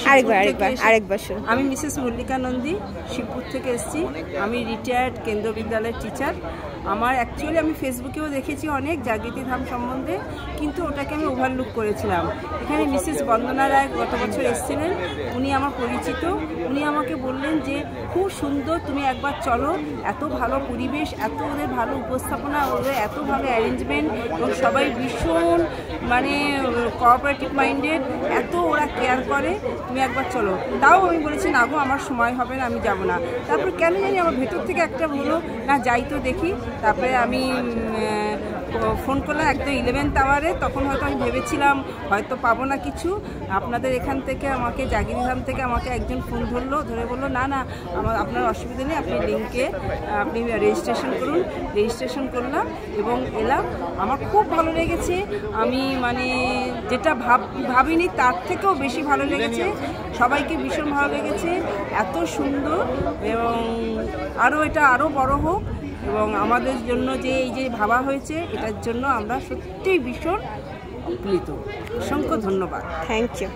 আরেকবার শুনুন। আমি মিসেস মল্লিকা নন্দী, শিবপুর থেকে এসেছি। আমি রিটায়ার্ড কেন্দ্র বিদ্যালয়ের টিচার। আমার অ্যাকচুয়ালি আমি ফেসবুকেও দেখেছি অনেক জাগৃতি ধাম সম্বন্ধে, কিন্তু ওটাকে আমি ওভারলুক করেছিলাম। এখানে মিসেস বন্দনা রায় গত বছর এসেছিলেন, উনি আমার পরিচিত। উনি আমাকে বললেন যে খুব সুন্দর, তুমি একবার চলো, এত ভালো পরিবেশ, এত ওদের ভালো উপস্থাপনা, ওদের এত ভালো অ্যারেঞ্জমেন্ট, এবং সবাই ভীষণ মানে কোঅপারেটিভ মাইন্ডেড, এত ওরা কেয়ার করে, তুমি একবার চলো। তাও আমি বলেছি না গো, আমার সময় হবে না, আমি যাব না। তারপর কেন জানি আমার ভেতর থেকে একটা হলো না, যাই তো দেখি। তারপরে আমি ফোন করলাম একদম 11th আওয়ারে। তখন হয়তো আমি ভেবেছিলাম হয়তো পাবো না কিছু। আপনাদের এখান থেকে আমাকে জাগিরিধাম থেকে আমাকে একজন ফোন ধরে বললো না না, আপনার অসুবিধা নেই, আপনি লিঙ্কে আপনি রেজিস্ট্রেশন করুন। রেজিস্ট্রেশন করলাম এবং এলাম। আমার খুব ভালো লেগেছে। আমি মানে যেটা ভাবিনি তার থেকেও বেশি ভালো লেগেছে। সবাইকে ভীষণ ভালো লেগেছে, এত সুন্দর, এবং এটা আরও বড় হোক। এবং আমাদের জন্য যে এই যে ভাবা হয়েছে, এটার জন্য আমরা সত্যিই ভীষণ প্লুত। অসংখ্য ধন্যবাদ। Thank you.